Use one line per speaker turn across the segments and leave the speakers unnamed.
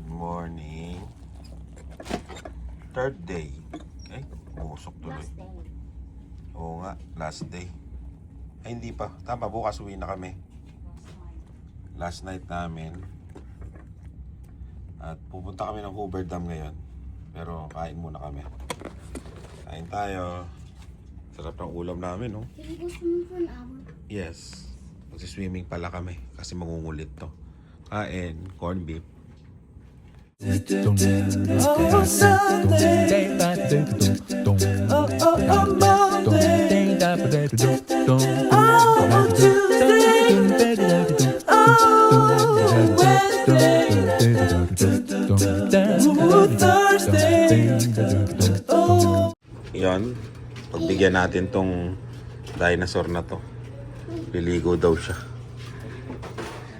morning. Third day. Ay, busok tuloy.
Last day.
Oo nga, last day. Ay, hindi pa. Tama, bukas uwi na kami. Last night namin. At pupunta kami ng Hoover Dam ngayon. Pero kain muna kami. Kain tayo. Sarap ng ulam namin, no?
Can you go swimming for an hour?
Yes. Magsiswimming pala kami kasi mangungulit to. Kain, corn beef.
Oh, Sunday. Oh, Monday. Oh, Tuesday. Oh, Wednesday. Ooh, Thursday. Oh.
Yan. Pagbigyan natin tong dinosaur na to. Liligo daw siya.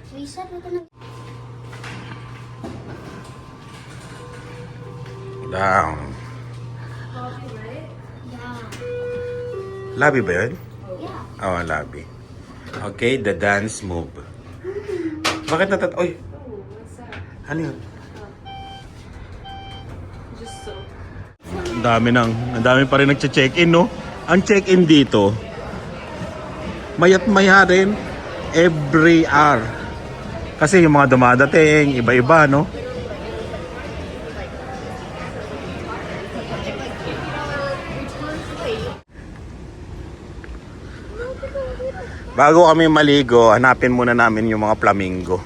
So you said we're gonna...
Down.
Yeah.
Labi ba yun?
Yeah.
Oo, labi. Okay, the dance move. Bakit natat... Oy! Ano yun? Ang dami pa rin nagche-check-in, no? Ang check-in dito, mayat maya rin every hour. Kasi yung mga dumadating, iba-iba, no? Bago kami maligo, hanapin muna namin yung mga flamingo.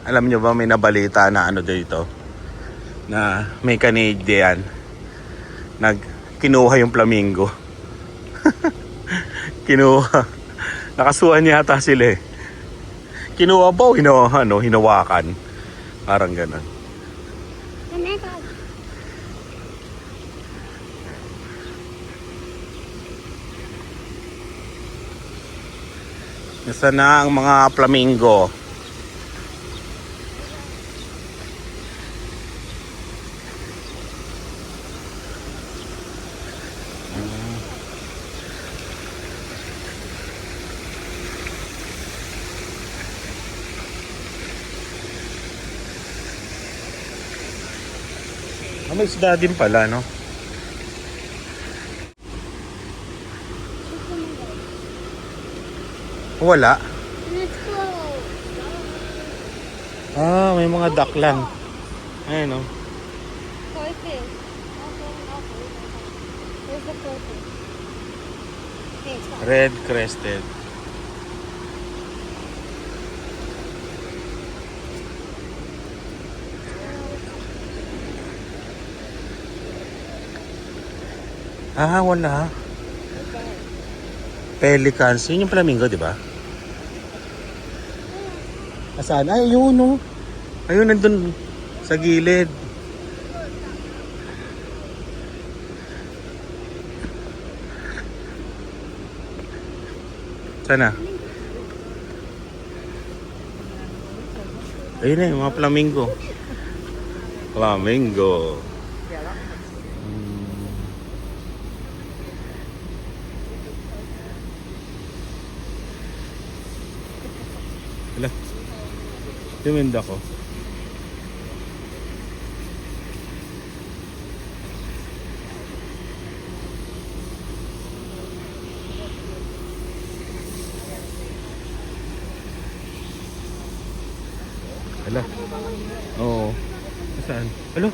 Alam nyo ba, may nabalita na ano dito? Na may Canadian kinuha yung flamingo. Kinuha. Nakasuhan yata sila eh. Kinuha ba o hinawakan? Parang ganun. Nasaan na ang mga flamingo? May isda din pala, no? Wala.
Let's go.
May mga duck lang. Ayan, no?
Koi fish. Where's the koi fish? Okay, stop.
Red crested. Wala. Pelicans. Yun yung flamingo, di ba? Saan? Ay, yun, no? Ayun, nandun sa gilid. Sana? Ayun na yung mga flamingo. Flamingo. Hala. Tuminda ko. Hala. Oo. Saan? Hala.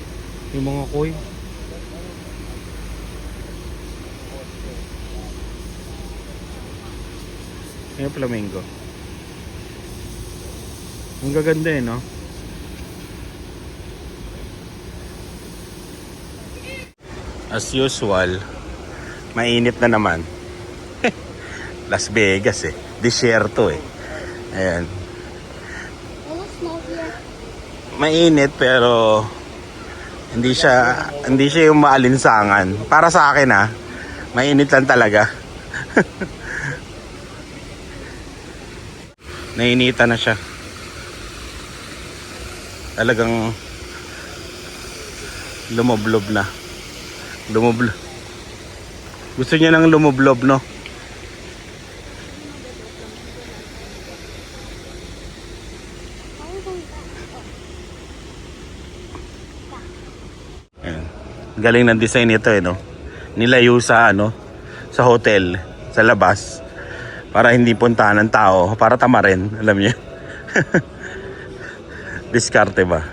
Yung mga koi. Yung flamingo. Ang gaganda eh, no? As usual, mainit na naman. Las Vegas eh. Disyerto eh. Ayan.
Oh, small here.
Mainit pero hindi siya yung maalinsangan. Para sa akin mainit lang talaga. Nainita na siya. Talagang lumoblob na. Gusto niya nang lumoblob, no? Galing ng design nito no. Nilayo sa sa hotel, sa labas para hindi puntahan ng tao, para tamarin, alam niyo. Diskarte ba?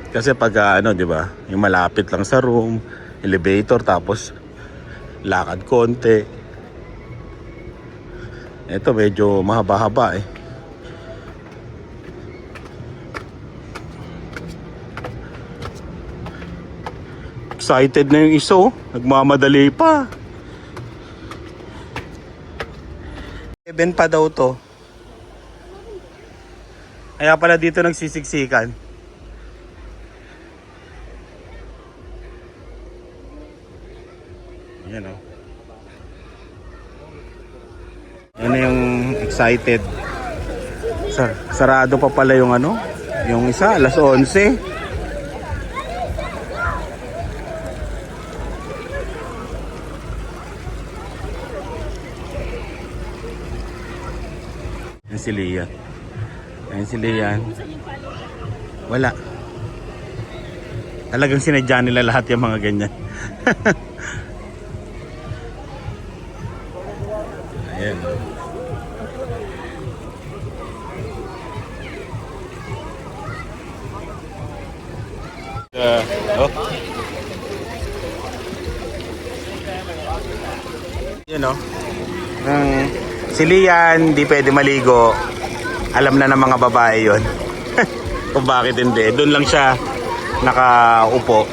Kasi pag 'di ba, yung malapit lang sa room, elevator tapos lakad konti. Ito medyo mahaba-haba eh. Excited na yung isa oh. Nagmamadali pa. 7 pa daw to. Kaya pala dito nagsisiksikan. Yan oh. Yan na yung excited. Sarado pa pala yung yung isa, alas 11. Yan si Leah. Yan si Leah. Wala. Talagang sinadya nila lahat yung mga ganyan. Ayan. Oh. Yan oh. Si Lian, di pwede maligo. Alam na ng mga babae yon. Kung bakit hindi. Doon lang siya nakaupo.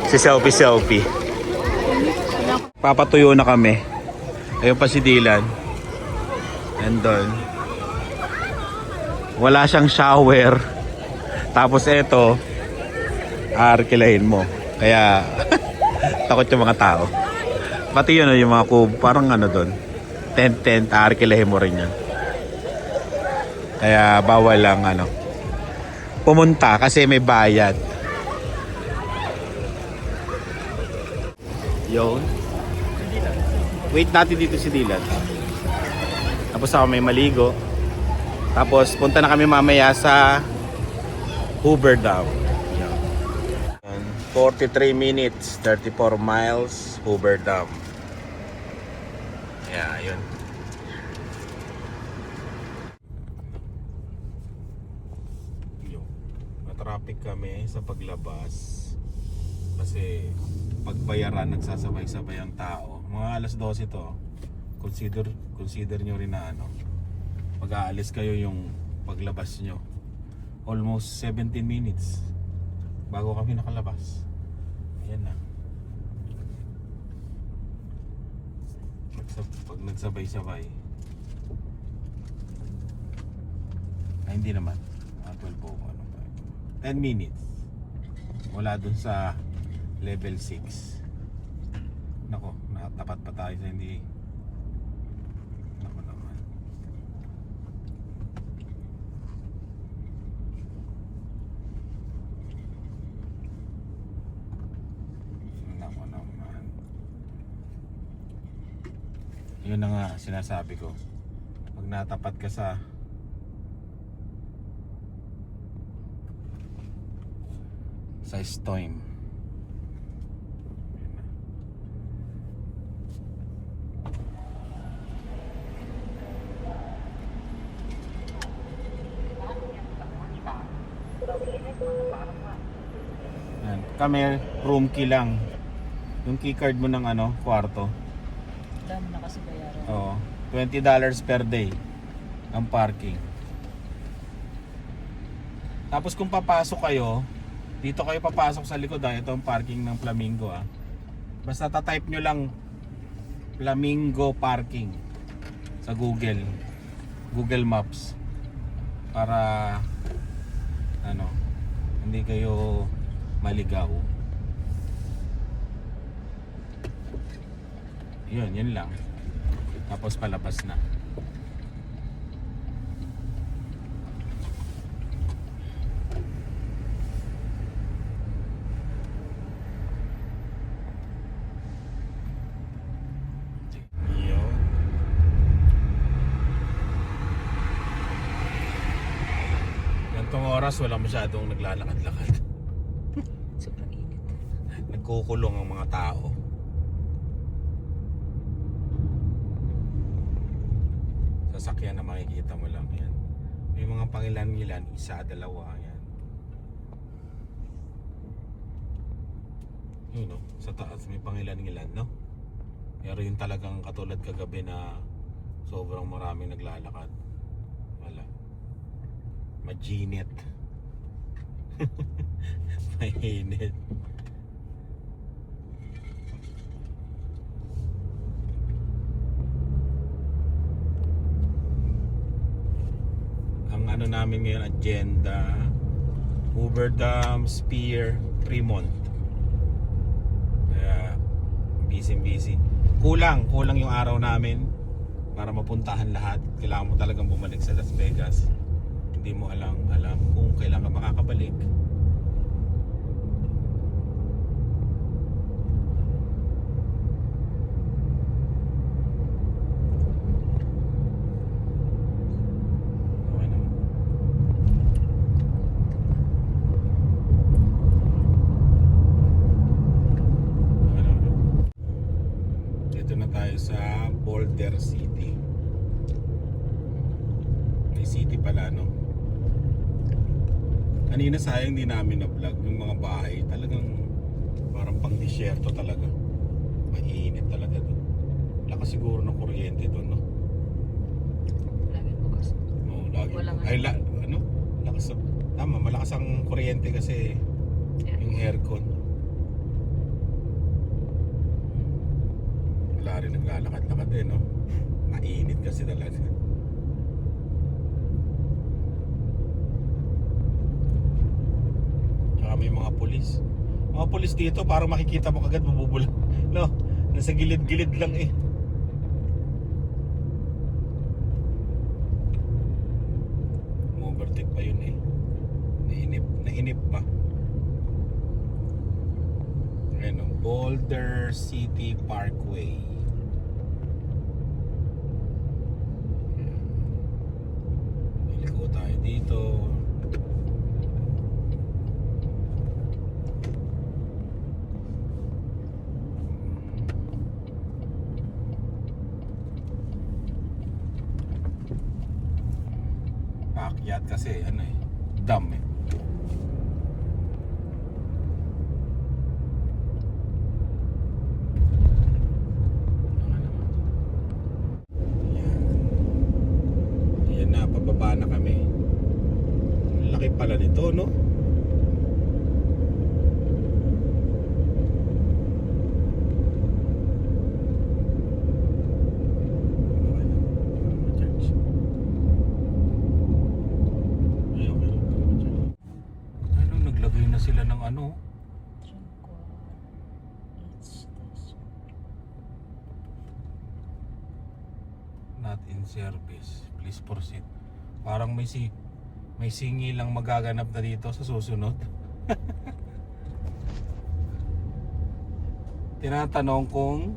Si selfie. Papatuyo na kami. Ayun pa si Dylan. And doon. Wala siyang shower. Tapos eto, arkilahin mo. Kaya, takot yung mga tao. Pati yun, yung mga parang doon. Tent, arkilahin mo rin yan. Kaya bawal lang pumunta kasi may bayad. Yun. Wait natin dito si Dylan. Tapos ako may maligo. Tapos punta na kami mamaya sa Hoover Dam. 43 minutes, 34 miles, Hoover Dam. Yeah, yun. Matraffic kami sa paglabas. Kasi pagbayaran nagsasabay-sabay ang tao. Mga alas 12 to. Consider nyo rin na mag-aalis kayo yung paglabas nyo. Almost 17 minutes bago kami nakalabas. Ayan na. Pag nagsabay-sabay ay hindi naman 12 po 10 minutes wala dun sa level 6. Nako, natapat pa tayo sa hindi. Nako naman. Nako naman. Yun na nga sinasabi ko. Pag natapat ka sa Stoim. Kami room key lang. Yung key card mo ng kwarto.
Dam na kasi bayaran.
Oo. $20 per day ang parking. Tapos kung papasok kayo, dito kayo papasok sa likod ito ang parking ng Flamingo Basta ta-type nyo lang Flamingo parking sa Google Maps para hindi kayo maligaw. Yun lang. Tapos palabas na. oras wala masyadong naglalakad-lakad.
Sobrang init.
Nagkukulong ang mga tao. Sasakyan na makikita mo lang yan. May mga pangilan-ngilan, isa, dalawa, yan. Yun no, sa taas may pangilan-ngilan, no? Pero yun talagang katulad kagabi na sobrang maraming naglalakad. Wala. Majinit. Mainit. Ang ano namin ngayon, agenda, Hoover Dam, Spear, Fremont. Kaya busy. Kulang yung araw namin para mapuntahan lahat. Kailangan mo talagang bumalik sa Las Vegas. Hindi mo alam kung kailan ka makakabalik. Okay na. Okay na. Dito na tayo sa Boulder City. May city pala, no? Kanina sayang di namin na-vlog yung mga bahay. Talagang parang pang disyerto talaga. Mainit talaga doon. Lakas siguro ng kuryente doon, no?
Lagi bukas.
Oo, lagi.
Walang
Ano? Lakas. Tama, malakas ang kuryente kasi
Yeah.
yung aircon. Wala rin naglalakad-lakad eh, no? Mainit kasi talaga. Tsaka may mga pulis. Mga pulis dito, parang makikita mo kagad mabubulang. No? Nasa gilid-gilid lang eh. Overtake pa yun eh. Nainip pa. Ayan o, Boulder City Parkway. Iliko tayo dito. Paakyat kasi ano eh, dam eh. Ayan na, pababa na kami. Ang laki pala nito, no? Ano, naglagay na sila ng ano? Not in service. Please proceed. Parang may singi lang magaganap na dito sa susunod. Tinatanong kung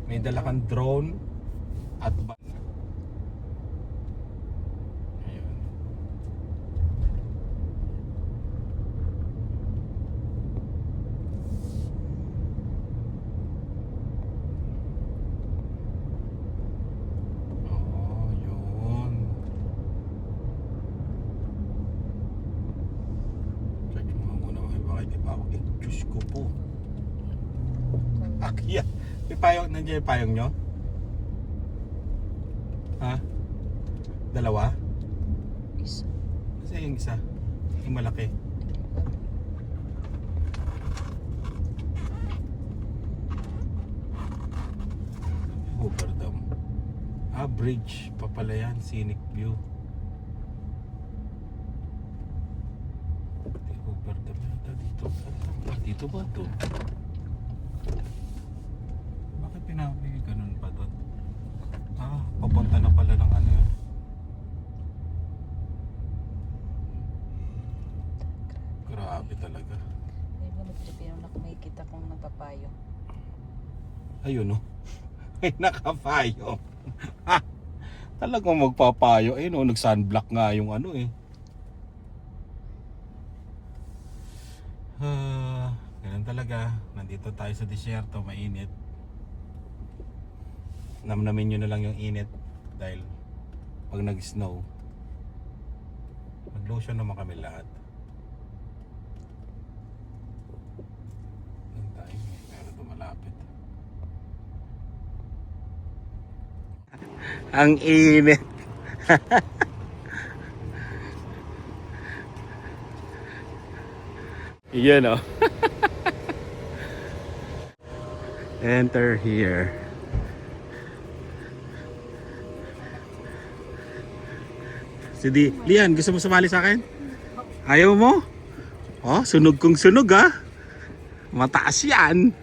may dala kang drone at ayun. Oh, yun. Check mo muna bakit di pa ako. Diyos ko po. Akyat. May payong, nandiyan yung payong nyo? Ha? Dalawa?
Isa.
Kasi yung isa. Yung malaki. Hoover Dam. Bridge. Papala yan. Scenic view. Hoover Dam yata dito. Dito ba ito? Bakit pinapigil ganun pa doon? Papunta na pala ng ano yun. Grabe talaga.
May mga Pilipino na kumikita kung nagpapayo.
Ayun no. May nakapayo. Talagang magpapayo. Ayun no, nag-sunblock nga yung ano eh. talaga. Nandito tayo sa disyerto, mainit. Namnamin nyo na lang yung init dahil pag nag-snow, mag-lotion naman kami lahat. Yan tayo, pero dumalapit. Ang init. Yan o. Enter here. Si Lian, gusto mo sumali sa akin? Ayaw mo? Oh, sunog kong sunog ah. Mataas yan.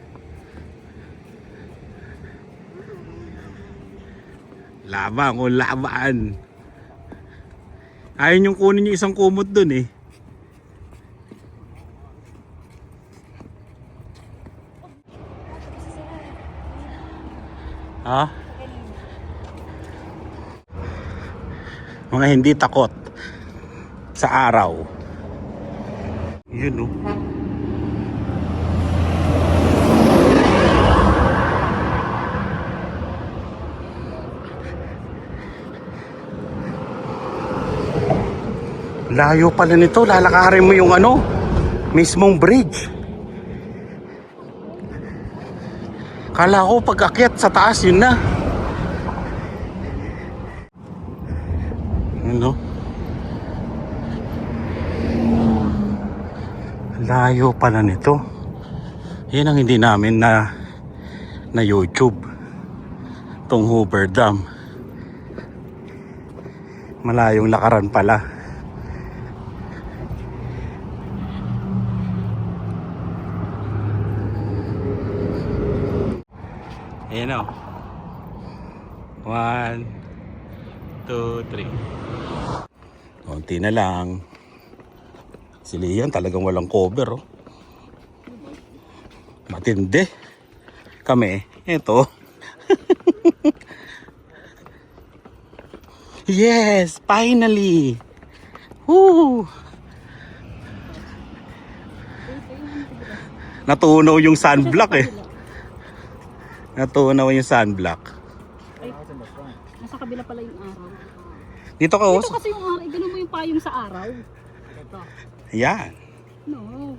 Laban kung laban. Ayaw niyong kunin yung isang kumot dun eh. Ha? Mga hindi takot sa araw. Yun oh. Layo pala nito, lalakarin mo yung ano, mismong bridge. Kala ko pag akyat sa taas yun na. Ano? Layo pala nito. Yan ang hindi namin na YouTube. Tong Hoover Dam. Malayong lakaran pala. Ayan o. 1, 2, 3. Konti na lang. Si Lian talagang walang cover oh. Matindi. Kami, eto. Yes, finally. Woo! Natunaw yung sunblock eh. Natunaw yung sunblock.
Ay, nasa kabila pala yung araw.
Dito ka
Dito kasi yung araw, ganun mo yung payong sa araw. Ito.
Ayan.
No.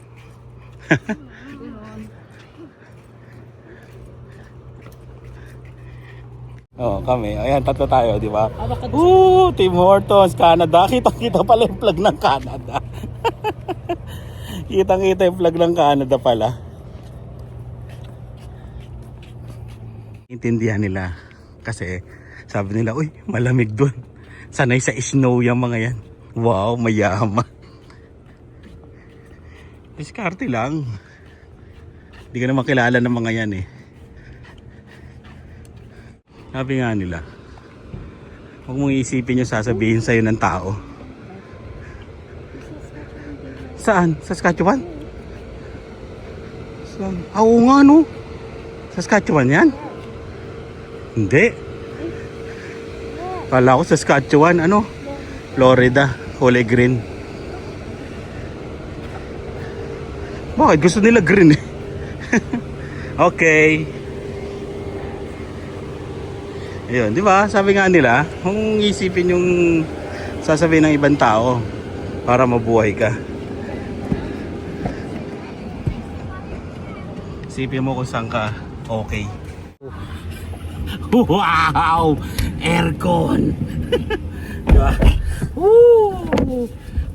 Oh, kami. Ayan, tatlo tayo, di ba? Tim Hortons, Canada. Kitang-kita pala yung flag ng Canada. Kitang-kita yung flag ng Canada pala. Intindihan nila kasi sabi nila, uy, malamig doon. Sanay sa snow yung mga yan. Wow, mayaman. Diskarte lang. Hindi ka naman kilala ng mga yan eh. Sabi nga nila, huwag mong isipin yung sasabihin sa'yo ng tao. Saan? Saskatchewan? Saan? Oo nga no. Saskatchewan yan? Hindi. Kala ko Saskatchewan, ano? Florida, kulay green. Bakit? Gusto nila green eh. Okay. Ayun, di ba? Sabi nga nila, kung isipin yung sasabihin ng ibang tao para mabuhay ka. Isipin mo kung saan ka okay. Wow! Aircon! Diba? Woo!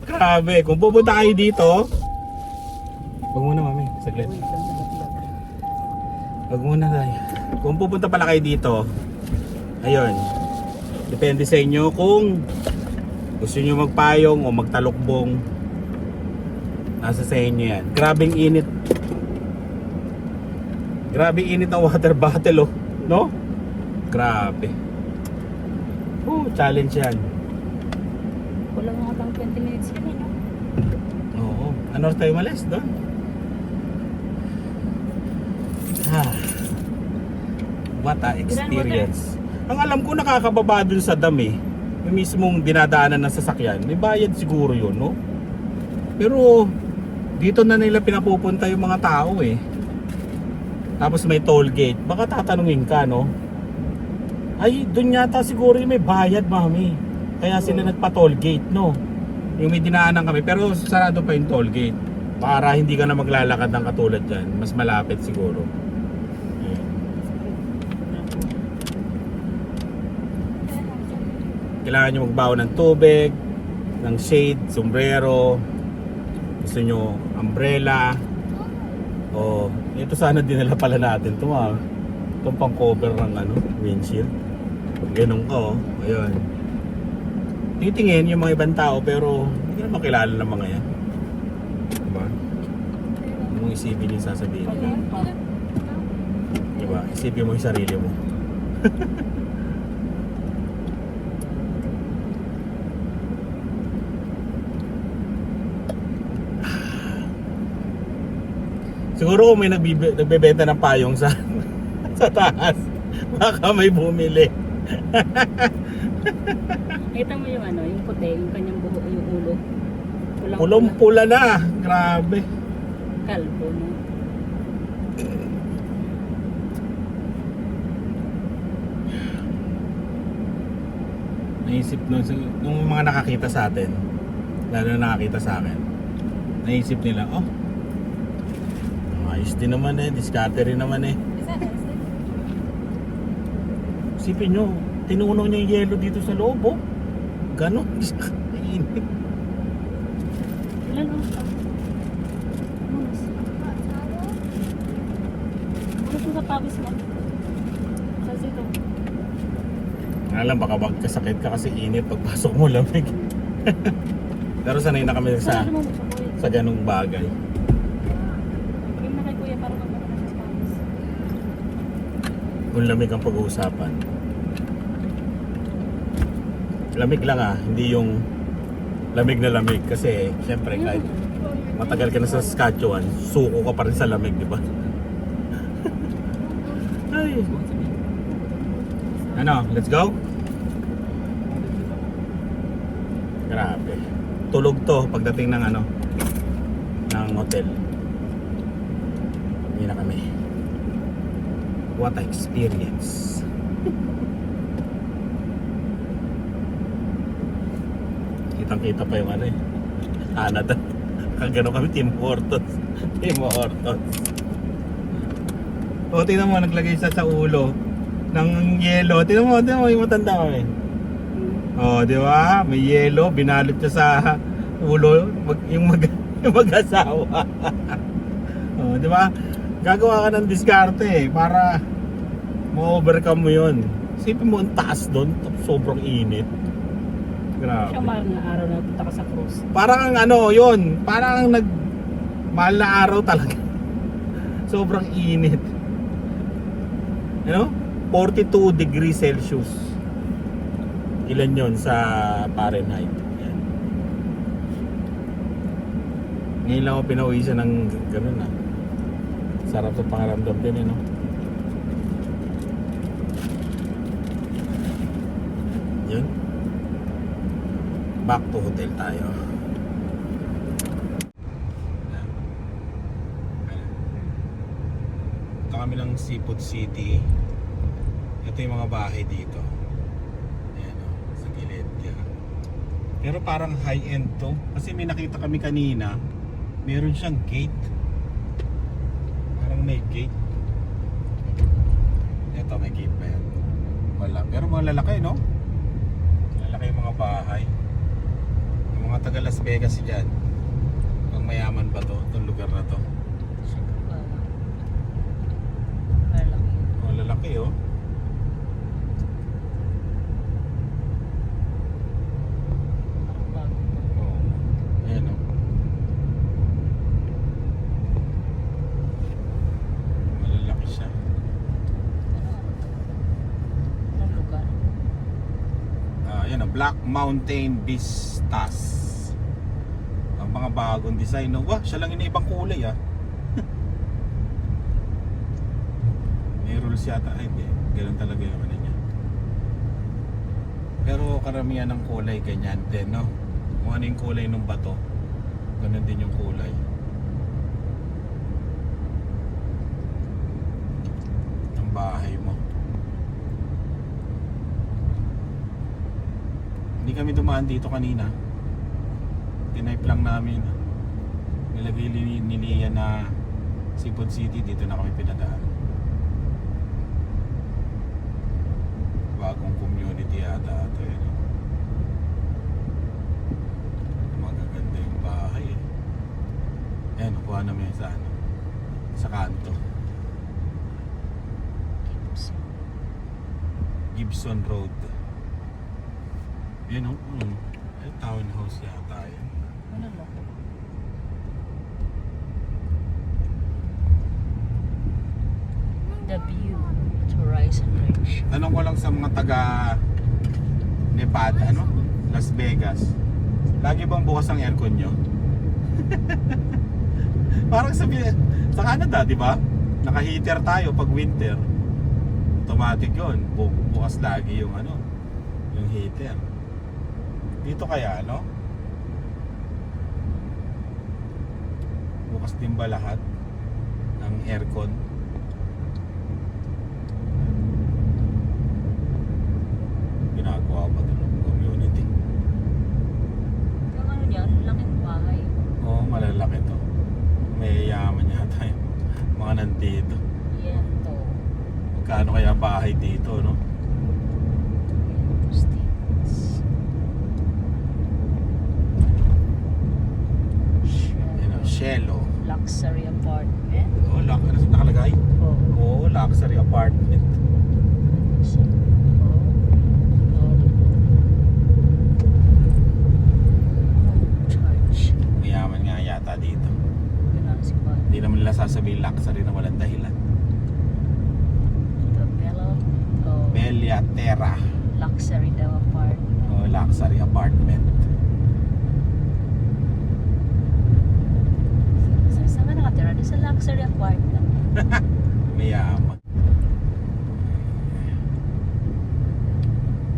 Grabe! Kung pupunta kayo dito, wag muna mami, saglit. Wag muna tayo. Kung pupunta pala kayo dito, ayun, depende sa inyo kung gusto nyo magpayong o magtalukbong. Nasa sa inyo yan. Grabing init. Grabe init ang water bottle oh. No? Grabe. Challenge yan.
Wala mga bang 20 minutes yun eh, no?
Oo. Ano tayo malis doon? What a experience. Ang alam ko nakakababa dun sa dam eh. Yung mismong dinadaanan ng sasakyan. May bayad siguro yun, no? Pero dito na nila pinapupunta yung mga tao eh. Tapos may toll gate. Baka tatanungin ka, no? Ay, dun yata siguro yung may bayad, mami. Kaya sila nagpa-toll gate, no? Yung may dinaanan kami. Pero sarado pa yung toll gate. Para hindi ka na maglalakad ng katulad dyan. Mas malapit siguro. Ayan. Kailangan nyo magbaon ng tubig, ng shade, sombrero. Gusto nyo umbrella. O, ito sana dinala pala natin ito, ah. Itong pang cover ng windshield. Ganun ka, oh. Ayun. Titingin yung mga ibang tao pero hindi naman kilala ng mga yan. Diba? Kung isipin yung sasabihin nila. Diba? Isipin mo yung sarili mo. Siguro kung may nagbebenta ng payong sa sa taas, baka may bumili.
Kita mo yung yung puti, yung kanyang buhok, yung ulo.
Pulong-pula na. Grabe.
Kalbo mo.
Naisip nung mga nakakita sa atin, lalo na nakakita sa akin, naisip nila, oh, ayos din naman eh, diskarte rin naman eh. Isipin nyo, tinunaw niya yung yelo dito sa loob, oh. Ganon, init.
Ilan ang Munas mo sa pawis mo. Sa dito.
Alam, baka magkasakit ka kasi init pagpasok mo lamig. Pero sanay na kami sa ganung bagay.
Game na kay kuya para magkakaroon sa pawis.
Kung lamig ang pag-uusapan. Lamig lang hindi yung lamig na lamig. Kasi syempre kahit matagal ka na sa Saskatchewan, suko ka pa rin sa lamig, di ba? Ay. Ano, let's go? Grabe. Tulog to pagdating ng ng hotel. Hindi na kami. What a experience. Kitang-kita pa yung Canada. Kagano kami, Tim Hortons. Tim Hortons. O, tingnan mo, naglagay siya sa ulo ng yelo. Tingnan mo, yung matanda kami. O, di ba? May yelo, binalot siya sa ulo, yung mag-asawa. O, di ba? Gagawa ka ng diskarte para ma-overcome mo yun. Isipin mo, ang taas doon, sobrang init. Grabe.
Siya mahal na araw na punta ka sa cruise.
Parang yun, parang mahal na araw talaga. Sobrang init. 42 degrees Celsius. Ilan yon sa Fahrenheit? Yan. Ngayon lang ako pinawisan ng ganun Sarap sa pangaramdam din Yun. Back to hotel tayo. Ito kami ng Seafood City. Ito yung mga bahay dito. Ayan sa gilid. Yan. Pero parang high-end to. Kasi may nakita kami kanina. Meron siyang gate. Parang may gate. Ito may gate pa yan. Wala. Pero malalaki, no? Malalaki yung mga bahay. Yung mga taga Las Vegas dyan. Pang mayaman ba to? Itong lugar na to. Lalaki, oh. Ayan, oh. Malalaki siya.
Anong lugar?
Ayan, oh. Black Mountain Vistas. Ang mga bagong design, no? Wah, siya lang yung ibang kulay, May rules yata. Ay, hindi. Ganun talaga yung niya. Pero karamihan ng kulay ganyan din, no? Kung ano yung kulay ng bato, ganun din yung kulay. yung bahay mo. Hindi kami dumaan dito kanina. Tinipe lang namin. Nilagay ni Nia na Seafood City, dito na kami pinadaan. Bagong community yata ito eh. Magaganda yung bahay eh. Ayan, nakuha namin sa ano, sa kanto. Gibson Road. Yan o, ay townhouse yata yan.
Ano mo? The view to Horizon Ridge.
Tanong ko lang sa mga taga Nevada, ano? Las Vegas. Lagi bang bukas ang aircon nyo? Parang sa Canada, di ba? Naka-heater tayo pag winter. Automatic yun. Bukas lagi yung ano, yung heater. Dito kaya, no? Bukas din ba lahat ng aircon? Ginagawa pa doon ng community.
Yung ano niya, ang laking bahay.
Oo, malalaki to. May yaman yata yung mga nandito.
Yan to.
Magkano kaya bahay dito, no? Yan o, Shelo.
Luxury apartment.
Oo, ano sa nakalagay?
Oh.
Oo, luxury apartment.
Church.
Mayaman nga yata dito.
Pinasok ba?
Hindi naman nila sasabihin luxury na walang dahilan.
The
Bella Terra.
luxury daw apartment.
Oo, luxury apartment.
Saan ka nakatira? Doon sa luxury apartment.
Mayaman.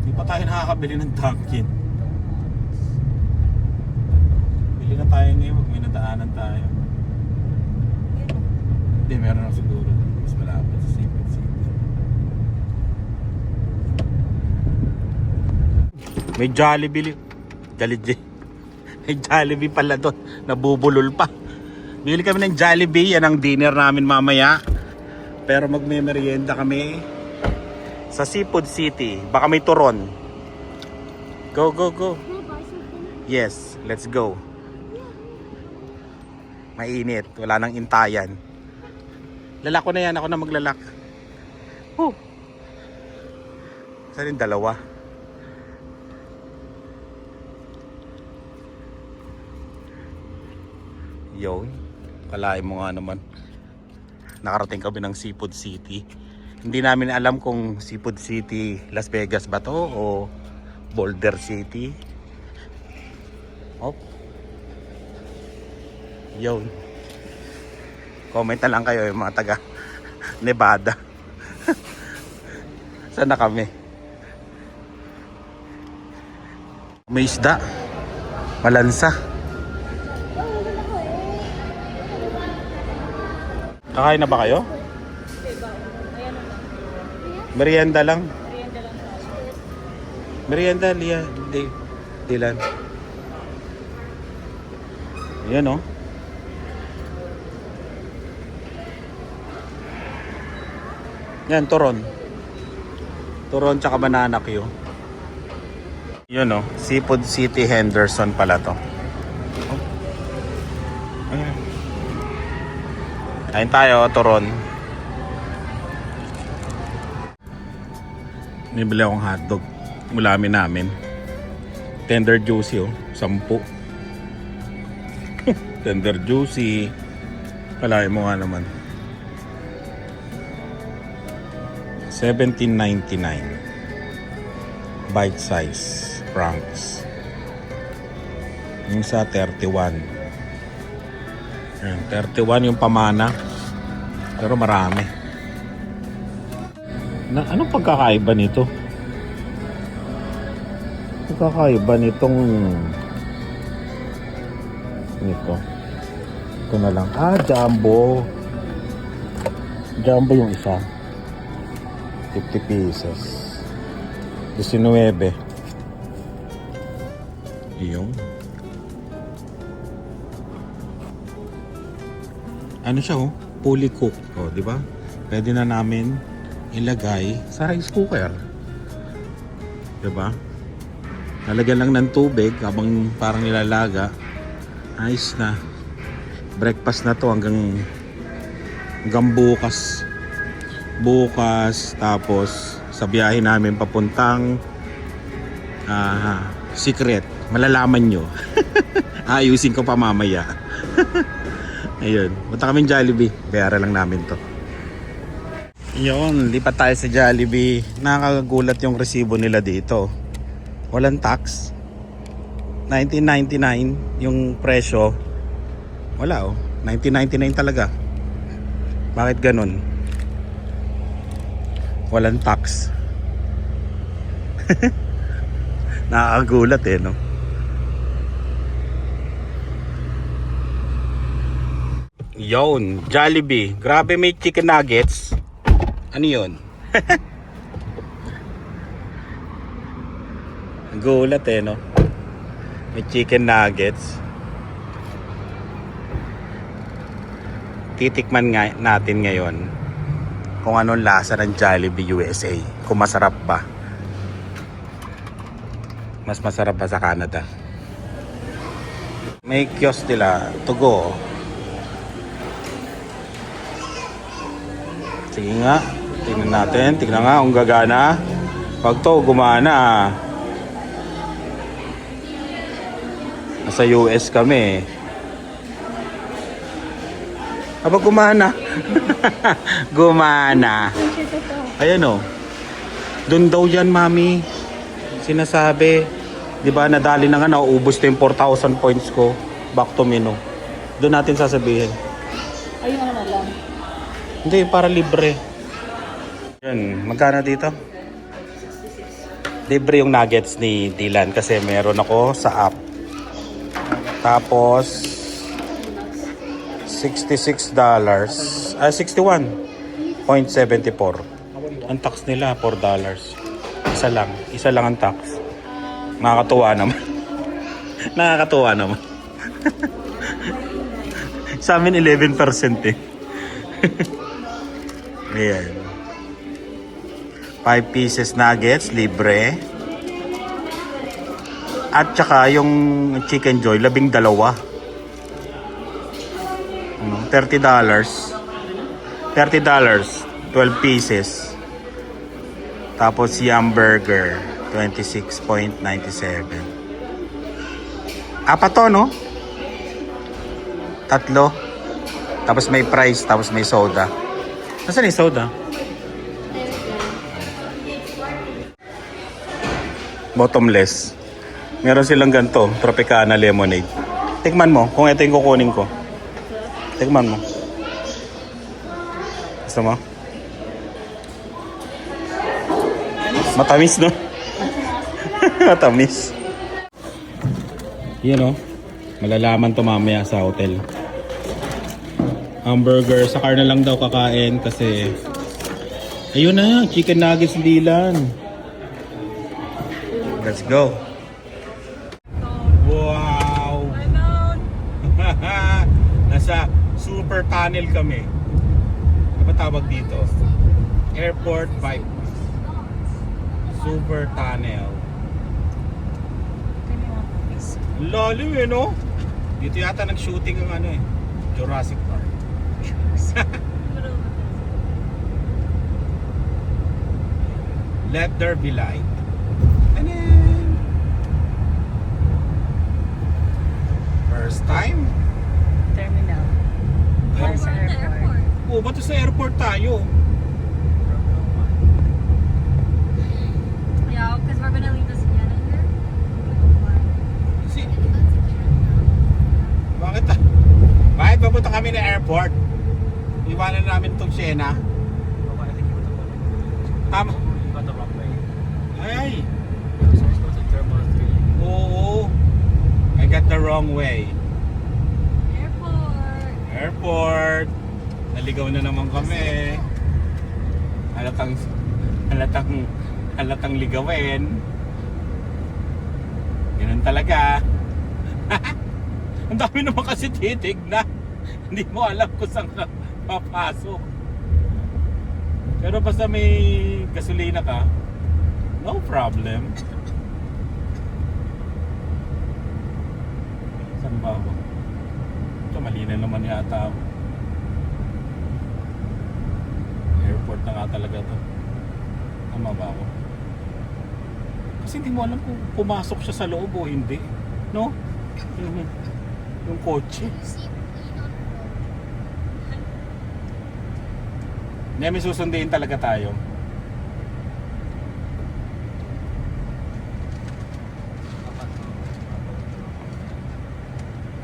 Hindi pa tayo nakakabili ng Dunkin. Bili na tayo ngayon, wag may nadaanan tayo. Hindi, meron na siguro. Mas malapit sa Seafood City. May Jollibee. May Jollibee pala doon. Nabubulol pa. Bili kami ng Jollibee. Yan ang dinner namin mamaya. Pero magme-merienda kami sa Seafood City. Baka may turon. Go, go, go. Yes, let's go. Mainit. Wala nang intayan. Lalak ko na yan. Ako na maglalak. Oh. Saan yung dalawa? Yun. Kalahin mo nga naman. Nakarating kami ng Seafood City. Hindi namin alam kung Seafood City Las Vegas ba to o Boulder City. Oh. Yun. Comment na lang kayo yung mga taga Nevada. Saan na kami? May isda. Malansa. Kakain na ba kayo? Merienda lang. Merienda, Lia. Dilan. Yan o. Yan, turon. Turon tsaka banana Q. Yun o. Seafood City Henderson pala to. Ayan. Kain tayo, turon. Nibili akong hotdog. Ulamin namin. Tender juicy oh. 10. Tender juicy. Kalahin mo nga naman. $17.99. Bite size. Francs. Yung sa 31. Ayan, 31 yung pamana. Pero marami. Anong pagkakaiba nito? Pagkakaiba nitong nito. Ito na lang. Jumbo. Jumbo yung isa. 50 pesos. 19. Yung. Ano siya oh? Fully cooked. Oh, di ba? Pwede na namin ilagay sa rice cooker. Di ba? Lalagyan lang ng tubig habang parang nilalaga. Ayos na. Breakfast na to hanggang bukas. Bukas tapos sa biyahe namin papuntang Secret. Malalaman nyo. Ayusin ko pa mamaya. Ayun. Punta kami Jollibee. Bayaran lang namin to. Yun. Lipat tayo sa Jollibee. Nakakagulat yung resibo nila dito. Walang tax. 19.99 yung presyo. Wala oh. 19.99 talaga. Bakit ganun? Walang tax. Nakakagulat eh, no? Yun, Jollibee. Grabe, may chicken nuggets. Ano yun? Gulat eh, no? May chicken nuggets. Titikman nga natin ngayon kung anong lasa ng Jollibee USA. Kung masarap ba. Mas masarap ba sa Canada? May kiosk nila to go. Sige nga, tingnan natin. Tingnan nga kung gagana. Pag to gumana. Nasa US kami. Aba gumana. Gumana. Ayan o. Doon daw yan, mami. Sinasabi. Di ba nadali na nga, nauubos na yung 4,000 points ko. Back to menu. Doon natin sasabihin.
Ayun na lang.
Hindi, para libre. Yan, magkano dito? Libre yung nuggets ni Dylan kasi meron ako sa app. Tapos $66. 61.74. Ang tax nila $4. Isa lang ang tax. Nakakatuwa naman. Nakakatuwa naman. Sa amin 11% eh. Ayan. 5 pieces nuggets, libre. At saka yung Chicken Joy, 12. $30. 12 pieces. Tapos yung burger, 26.97. Apat to, no? 3. Tapos may price, tapos may soda. Nasaan yung soda? Bottomless. Meron silang ganito, Tropicana lemonade. Tikman mo, kung ito yung kukunin ko. Tikman mo. Gusto mo? Matamis, no? Matamis. Yan, oh. Malalaman to mamaya sa hotel. Hamburger, sa car na lang daw kakain kasi ayun na, chicken nuggets Dylan. Let's go. Wow. Nasa super tunnel kami. Ano ba tawag dito? Airport vibe. Super tunnel. Lalim eh, no? Dito yata nag-shooting ang ano eh, Jurassic Park. Let there be light. And then, first time?
Terminal. Or sa airport.
Oh, ba't sa airport tayo?
Yeah, because we're gonna leave this again in here.
Kasi, bakit papunta kami na airport? Iwanan namin itong Siena. Tama. Ay! Oo. I got the wrong way. Airport. Naligaw na naman kami. Halatang halatang ligawin. Ganun talaga. Ang dami naman kasi titignan. Hindi mo alam kung saan ka papasok. Pero basta may gasolina ka, no problem. Saan ba ako? Ito, mali na naman yata ako. Airport na nga talaga to. Tama ba ako? Kasi hindi mo alam kung pumasok siya sa loob o hindi. No? Yung kotse. Hindi, may susunduin talaga tayo.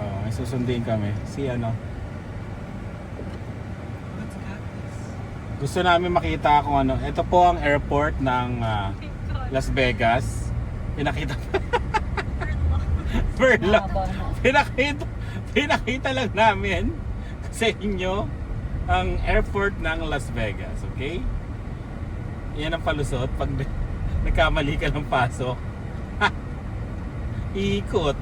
Oo, may susunduin kami. Si ano? Gusto namin makita kung ano. Ito po ang airport ng Las Vegas. Pinakita Perla. Pinakita lang namin sa inyo ang airport ng Las Vegas, okay? Yan ang palusot pag nagkamali ka ng pasok. Iikot.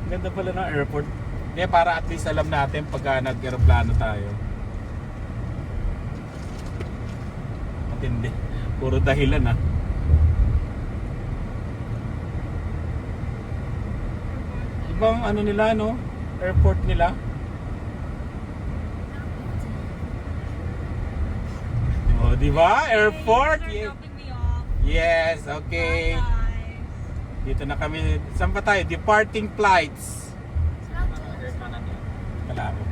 Ganda pala ng airport. Hindi, para at least alam natin pagka nag-aeroplano tayo. Matindi. Puro dahilan ah. Ibang ano nila, no? Airport nila. Oh, di ba? Airport. Yes, okay. Dito na kami. Saan pa tayo? Departing flights. Kala ko.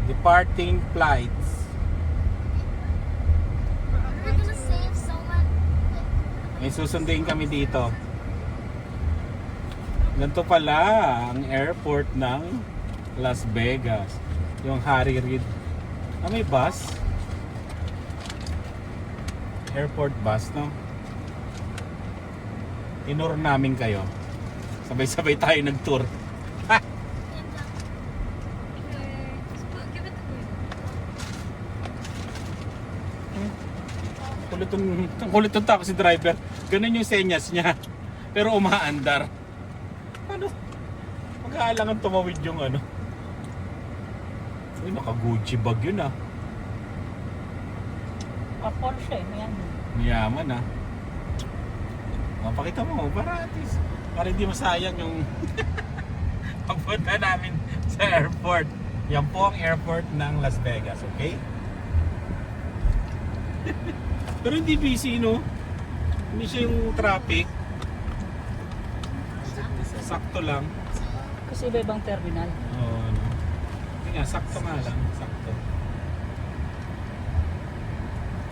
Departing flights.
We're gonna save someone.
May susunduin kami dito. Ganito pala ang airport ng Las Vegas. Yung Harry Reid. Ah, may bus. Airport bus, no? Inur namin kayo. Sabay-sabay tayo nag-tour. Ha!
Give it to me.
Kulit yung taxi driver. Ganun yung senyas niya. Pero umaandar. Ano? Mag-aalangan tumawid yung ano. Uy, naka-Gucci bag yun ah.
Porsche, yan.
Mayaman ah. Mapakita mo para at least para hindi masayang yung pagpunta namin sa airport. Yan po ang airport ng Las Vegas, okay? Pero hindi busy, no? Hindi siya yung traffic. Sakto lang.
Kasi iba-ibang terminal.
Oo, ano. Hindi nga, sakto nga lang. Sakto.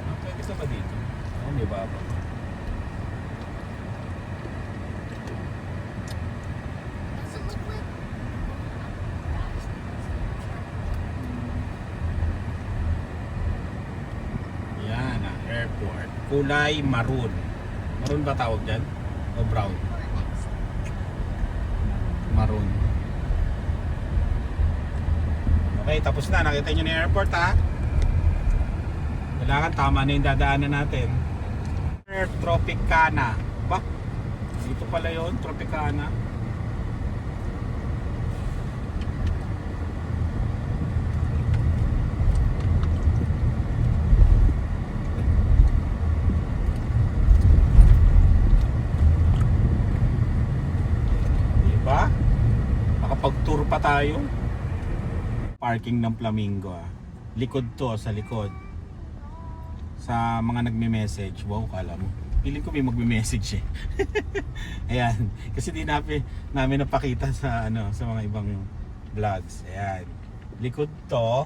Ah, pwede ka ba dito? Oo, may baba.
Does it look like?
Yan ang airport. Kulay maroon. Maroon ba tawag dyan? O brown? Maroon. Okay, tapos na. Nakita nyo na yung airport, ha? Kailangan tama na yung dadaanan natin. Tropicana. Ba? Dito pala yun, Tropicana. Diba? Makapag-tour pa tayo. Parking ng Flamingo ah. Likod to, sa likod. Sa mga nagme-message. Wow, kala mo. Piling ko may magme-message eh. Ayan. Kasi di namin napakita sa ano, sa mga ibang vlogs. Ayan. Likod to.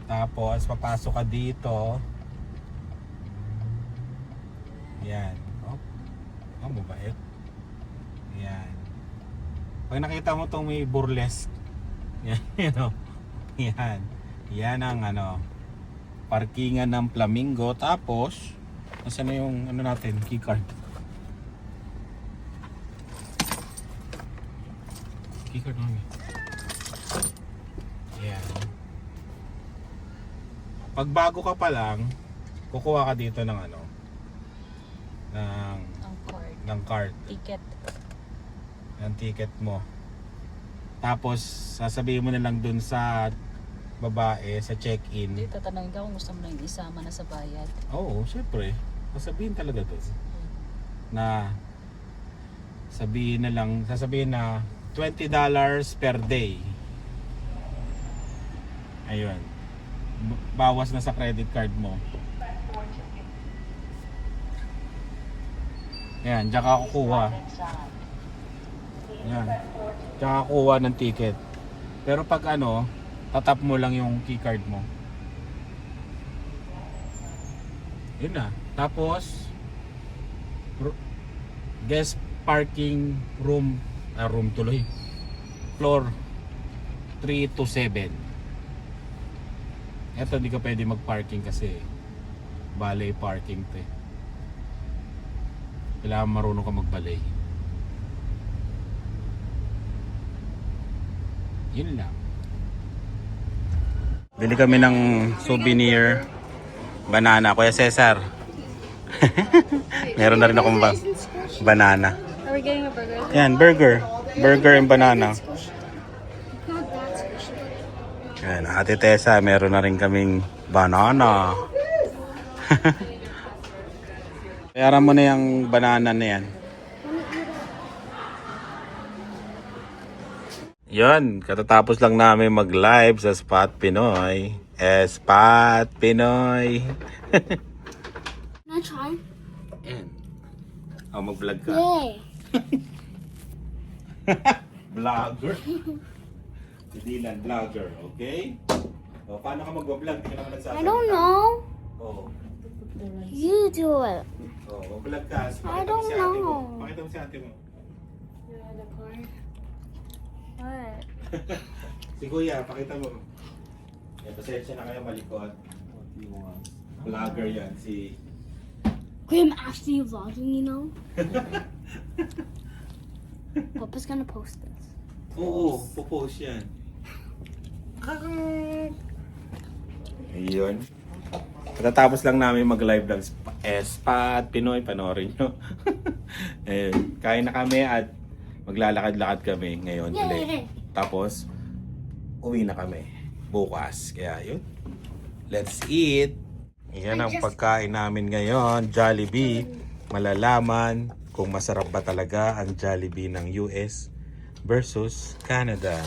Tapos papasok ka dito. Ayan. Oh. Oh, mabait. Ayan. Pag nakita mo tong may burlesque. Yan, you know. Yan. Yan ang ano, parkingan ng Flamingo. Tapos nasaan na yung ano natin, keycard. Keycard namin. Yan. Pag bago ka pa lang, kukuha ka dito ng ano, ng
Ang card.
card,
Ticket.
ng ticket mo. Tapos sasabihin mo na lang dun sa babae sa
Hindi,
check-in.
tatanungin ka kung gusto mo na yung isama na sa bayad.
Oo, syempre. Sasabihin talaga to. Na sasabihin na $20 per day. Ayun. Bawas na sa credit card mo. Yan, diyan ka kukuha. Yan. Diyan ka kukuha ng ticket. Pero pag ano, tatap mo lang yung key card mo. Yun na. Tapos guest parking room room tuloy. Floor 3 to 7. Eto, hindi ka pwede mag-parking kasi valet parking to eh. Kailangan marunong ka mag-valet. Yun lang. Bili kami ng souvenir banana. Kuya Cesar. Meron na rin akong banana.
Are we getting a burger?
Yan, burger. Burger and banana.
Not that squishy.
Yan, Ate Tessa, meron na rin kaming banana. Bayaran mo na yung banana na yan. Yan, katatapos lang namin mag-live sa Spot Pinoy. Spot Pinoy.
Can I try?
Yan. Oh, mag-vlog ka.
Yay!
Vlogger. Hindi lang vlogger, okay? O, paano ka mag-vlog? Hindi ka naman nagsasalita.
I don't know.
Oh,
You do it.
oh, mag-vlog ka.
I don't know.
Pakita mo si ate mo.
What?
Si Kuya, pakita mo. Eh, pasensya na kayo malikot. Vlogger yan, si...
Graham actually vlogging, you know? Papa's gonna post this.
Oo, popost yan. Ayun. Pagkatapos lang namin mag-live ng Spot Pinoy, panoorin nyo. Ayun, kain na kami at maglalakad-lakad kami ngayon ulit. Tapos, uwi na kami bukas. Kaya yun, let's eat. Yan ang pagkain namin ngayon, Jollibee. Malalaman kung masarap ba talaga ang Jollibee ng US versus Canada.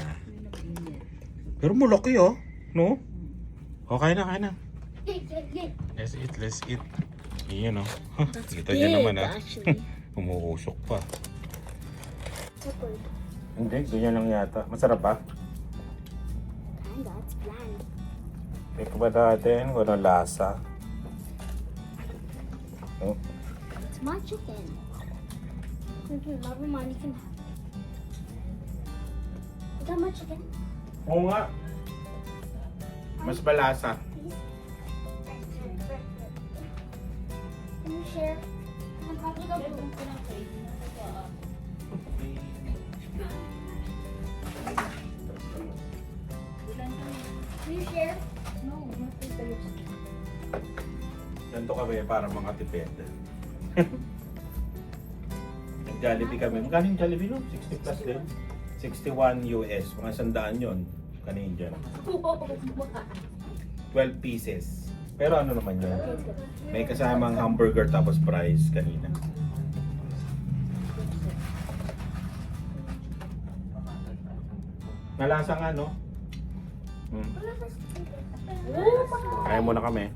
Pero malaki oh, no? Okay na, kain na. Let's eat. Iyan oh. Kita nyo naman ah.
Actually.
Umuusok pa. Hindi, ganyan lang yata. Masarap ba?
Kinda, it's bland.
Ito ba natin kung anong lasa? Oh.
It's my chicken. If you love your money, you can have it. Is that my chicken?
Oo nga. Mas balasa.
Can you share? I'm probably gonna go. Can you share?
Ganito kami para mga tipid. Nag-Jollibee kami. Magkano yung Jollibee no? 60 plus din. 61 US. Mga 100 yun. Canadian. 12 pieces. Pero ano naman yun? May kasamang hamburger tapos fries kanina. Nalasa nga no? Hmm. Kaya muna kami.